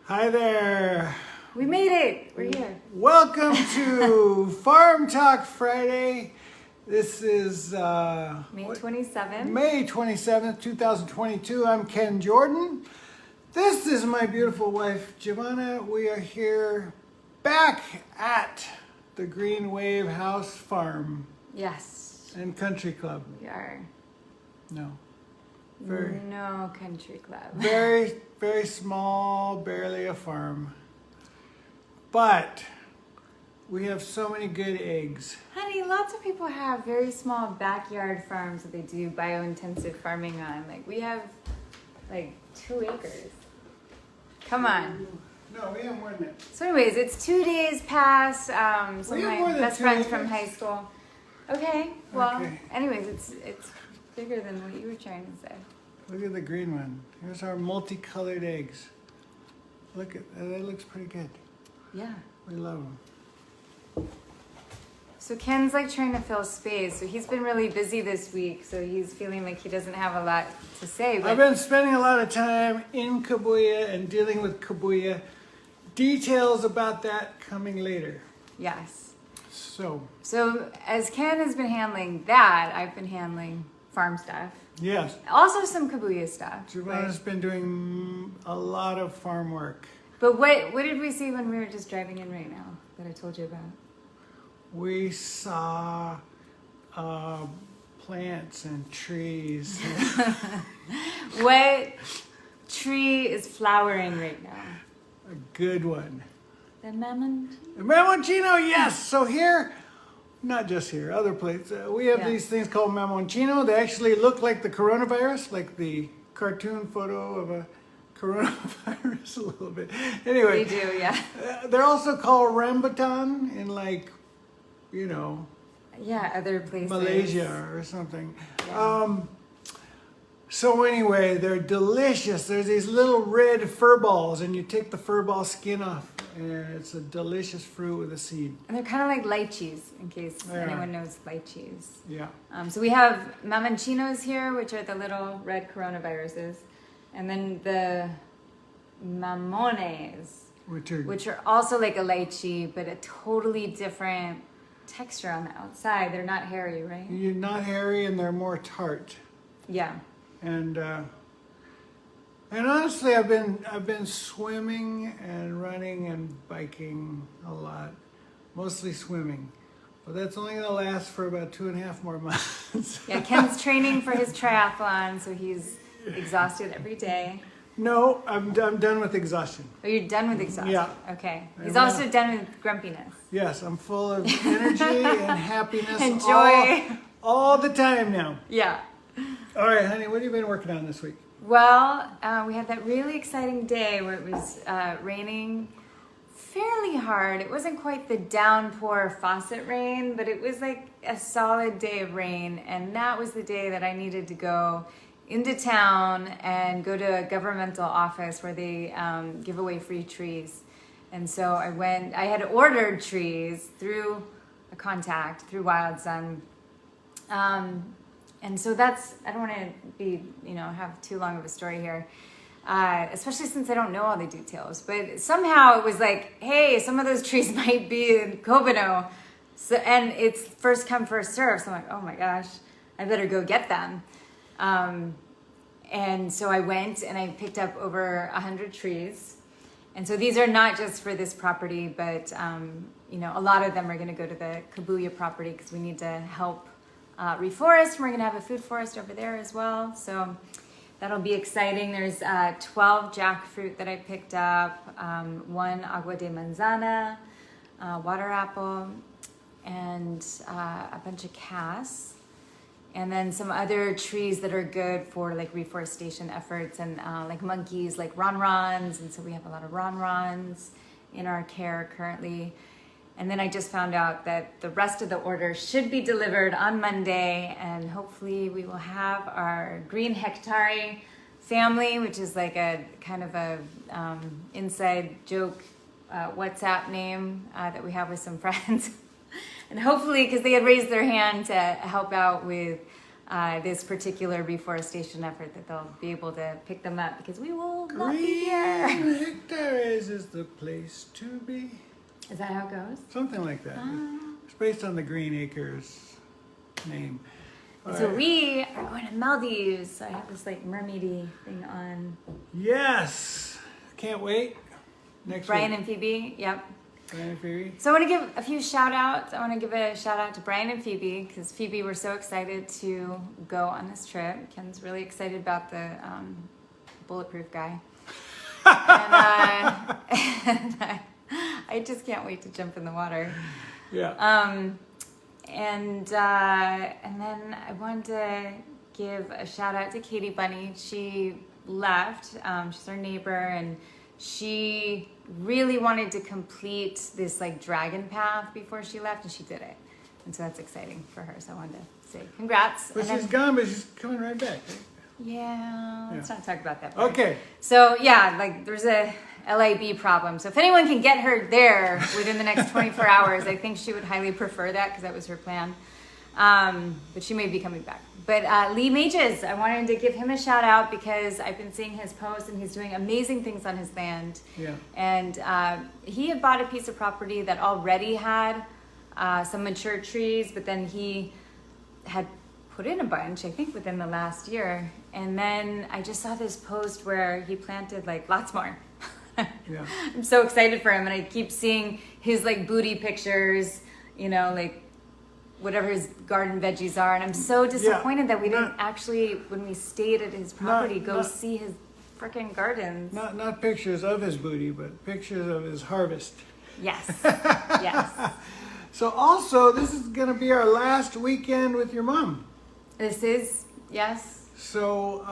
Hi there. We made it. We're here. Welcome to Farm Talk Friday. This is May 27th. May 27th, 2022. I'm Ken Jordan. This is my beautiful wife, Giovanna. We are here back at the Green Wave House Farm Yes, and Country Club. we are. No. Very, No country club. very, very small, barely a farm. But we have so many good eggs. Honey, lots of people have very small backyard farms that they do biointensive farming on. Like we have like 2 acres. Come on. No, we have more than that. So anyways, it's 2 days past some of We have my more than best 2 friends from acres. high school. Okay, well, Okay. anyways, it's bigger than what you were trying to say. Look at the green one. Here's our multicolored eggs. Look at that, looks pretty good. Yeah. We love them. So Ken's like trying to fill space. So he's been really busy this week. So he's feeling like he doesn't have a lot to say. I've been spending a lot of time in Kabuya and dealing with Kabuya. Details about that coming later. Yes. So, As Ken has been handling that, I've been handling farm stuff. yes, Also some Kabuya stuff. Giovanna's been doing a lot of farm work. But what did we see when we were just driving in right now that I told you about? We saw plants and trees. What tree is flowering right now? A good one. The mammon? Mamoncino, yes. So here, not just here, other places, we have Yeah. these things called mamoncino. They actually look like the coronavirus, like the cartoon photo of a coronavirus a little bit. Anyway, They do, yeah. they're also called rambutan in like, you know, Yeah, other places. Malaysia or something. Yeah. So anyway, they're delicious. There's these little red fur balls, and you take the fur ball skin off, and it's a delicious fruit with a seed. And they're kind of like lychees, in case They are. anyone knows lychees. Yeah. So we have mamanchinos here, which are the little red coronaviruses. And then the mamones, which are also like a lychee, but a totally different texture on the outside. They're not hairy, right? You're not hairy, and they're more tart. Yeah. And honestly, I've been swimming and running and biking a lot, mostly swimming, but that's only gonna last for about 2.5 more months. Yeah, Ken's training for his triathlon, so he's exhausted every day. No, I'm done with exhaustion. Oh, you're done with exhaustion? Yeah. Okay. He's Yeah. also done with grumpiness. Yes, I'm full of energy and happiness And joy. all the time now. Yeah. All right, honey, what have you been working on this week? Well, we had that really exciting day where it was raining fairly hard. It wasn't quite the downpour faucet rain, but it was like a solid day of rain. And that was the day that I needed to go into town and go to a governmental office where they give away free trees. And so I had ordered trees through a contact, through Wild Sun. And so I don't want to be, have too long of a story here, especially since I don't know all the details. But somehow it was like, hey, some of those trees might be in Kobano. So, and it's first come, first serve. So I'm like, oh my gosh, I better go get them. And so I went and I picked up over 100 trees. And so these are not just for this property, but, a lot of them are going to go to the Kabuya property because we need to help reforest. We're going to have a food forest over there as well. So that'll be exciting. There's 12 jackfruit that I picked up, 1 agua de manzana, water apple, and a bunch of cas. And then some other trees that are good for like reforestation efforts and like monkeys, like ronrons. And so we have a lot of ronrons in our care currently. And then I just found out that the rest of the order should be delivered on Monday, and hopefully we will have our green hectare family, which is like a kind of a inside joke WhatsApp name that we have with some friends. And hopefully, because they had raised their hand to help out with this particular reforestation effort, that they'll be able to pick them up because we will not be here. Green Hectares is the place to be. Is that how it goes? Something like that. It's based on the Green Acres name. All So right. we are going to Maldives. So I have this like mermaidy thing on. Yes. Can't wait. Next Brian week. and Phoebe, yep. Brian and Phoebe. So I want to give a few shout outs. I want to give a shout out to Brian and Phoebe because Phoebe were so excited to go on this trip. Ken's really excited about the bulletproof guy. And I just can't wait to jump in the water. Yeah. And then I wanted to give a shout out to Katie Bunny. She left. She's our neighbor, and she really wanted to complete this like dragon path before she left, and she did it. And so that's exciting for her. So I wanted to say congrats. But And then- she's gone, but she's coming right back. Right? yeah, let's Yeah. not talk about that. part. Okay. So yeah, like there's a LAB problem. So if anyone can get her there within the next 24 hours, I think she would highly prefer that because that was her plan. But she may be coming back. But Lee Mages, I wanted to give him a shout out because I've been seeing his posts and he's doing amazing things on his land. Yeah. And he had bought a piece of property that already had some mature trees, but then he had put in a bunch, I think within the last year. And then I just saw this post where he planted like lots more. Yeah. I'm so excited for him, and I keep seeing his like booty pictures, you know, like whatever his garden veggies are, and I'm so disappointed that we didn't actually, when we stayed at his property, go see his freaking gardens. Not pictures of his booty, but pictures of his harvest. Yes, yes. So also, this is going to be our last weekend with your mom. This is, yes. So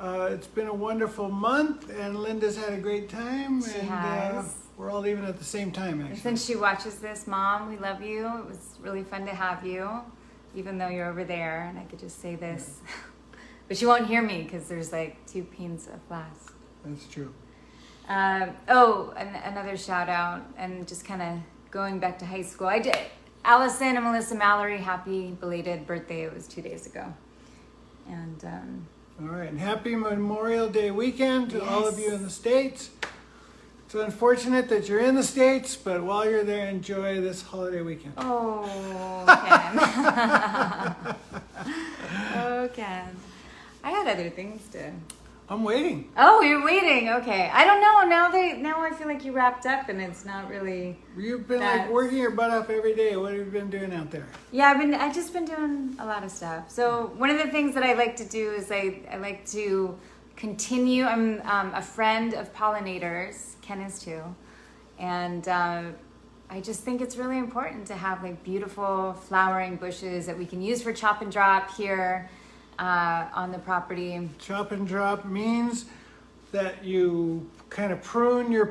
it's been a wonderful month, and Linda's had a great time. She and has. we're all leaving at the same time, And actually. since she watches this, Mom, we love you. It was really fun to have you, even though you're over there, and I could just say this. But she won't hear me because there's like 2 panes of glass. That's true. Another shout out, and just kind of going back to high school. I did. Allison and Melissa Mallory, happy belated birthday. It was 2 days ago. And All right, and happy Memorial Day weekend to all of Yes. you in the States. It's unfortunate that you're in the States, but while you're there, enjoy this holiday weekend. oh, Ken. Oh, Ken. I had other things to. I'm waiting. Oh, you're waiting. Okay. I don't know. Now I feel like you wrapped up, and it's not really. You've been That's- like working your butt off every day. What have you been doing out there? Yeah, I've just been doing a lot of stuff. So one of the things that I like to do is I like to continue. I'm a friend of pollinators. Ken is too, and I just think it's really important to have like beautiful flowering bushes that we can use for chop and drop here on the property. Chop and drop means that you kind of prune your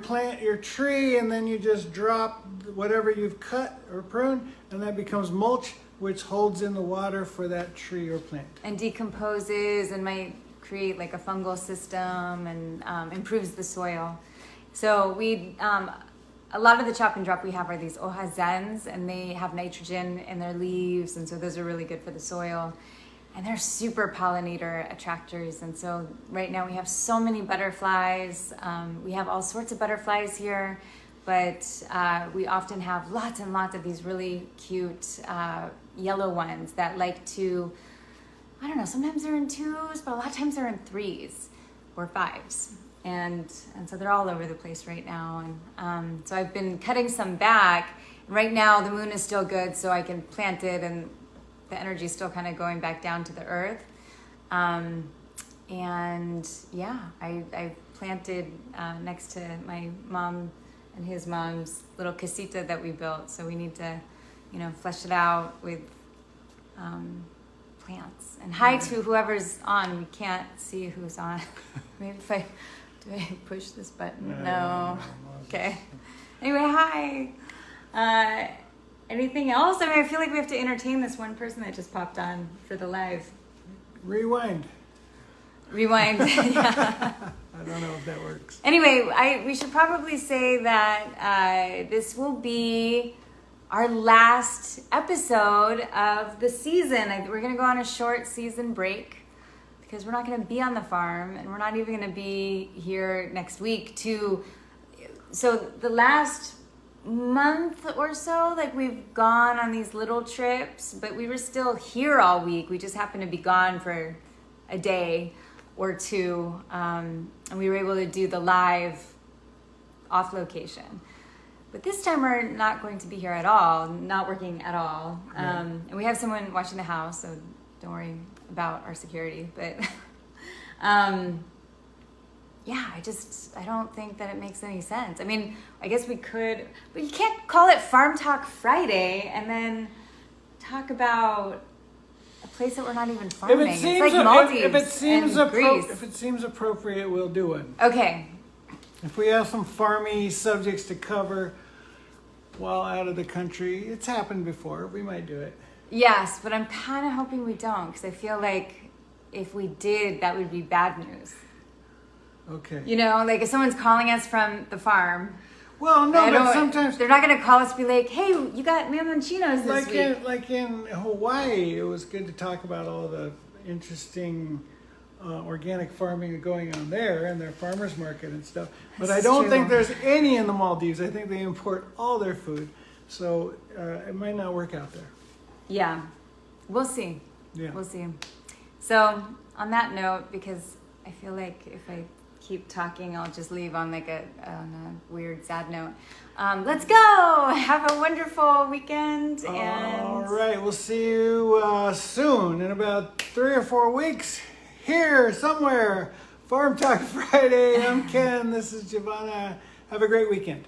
tree, and then you just drop whatever you've cut or pruned, and that becomes mulch, which holds in the water for that tree or plant. And decomposes and might create like a fungal system and improves the soil. So a lot of the chop and drop we have are these hoja zens, and they have nitrogen in their leaves, and so those are really good for the soil. And they're super pollinator attractors. And so right now we have so many butterflies. We have all sorts of butterflies here, but we often have lots and lots of these really cute yellow ones that like to, I don't know, sometimes they're in 2s, but a lot of times they're in 3s or 5s. And so they're all over the place right now. And so I've been cutting some back. Right now the moon is still good, so I can plant it, and the energy is still kind of going back down to the earth. And yeah, I planted next to my mom and his mom's little casita that we built. So we need to, flesh it out with plants. And hi to whoever's on. We can't see who's on. Maybe if I push this button? No. Okay. Anyway, hi. Anything else? I mean, I feel like we have to entertain this one person that just popped on for the live. Rewind. Rewind. Yeah. I don't know if that works. Anyway, we should probably say that this will be our last episode of the season. We're going to go on a short season break because we're not going to be on the farm, and we're not even going to be here next week so the last month or so, like, we've gone on these little trips, but we were still here all week. We just happened to be gone for a day or two, and we were able to do the live off location. But this time we're not going to be here at all, not working at all. And we have someone watching the house, so don't worry about our security. But yeah, I don't think that it makes any sense. I mean, I guess we could, but you can't call it Farm Talk Friday and then talk about a place that we're not even farming. It's like Maldives if and Greece. If it seems appropriate, we'll do it. Okay. If we have some farmy subjects to cover while out of the country, it's happened before. We might do it. Yes, but I'm kind of hoping we don't, because I feel like if we did, that would be bad news. Okay. You know, like if someone's calling us from the farm. Well, no, but sometimes they're not going to call us and be like, "Hey, you got Mamanchinos this week." Like in Hawaii, it was good to talk about all the interesting organic farming going on there and their farmers market and stuff. But I don't think there's any in the Maldives. I think they import all their food, so it might not work out there. Yeah, we'll see. Yeah, we'll see. So on that note, because I feel like if I keep talking, I'll just leave on like on a weird sad note. Let's go. Have a wonderful weekend. And all right, we'll see you soon in about 3 or 4 weeks. Here somewhere, Farm Talk Friday. I'm Ken. This is Giovanna. Have a great weekend.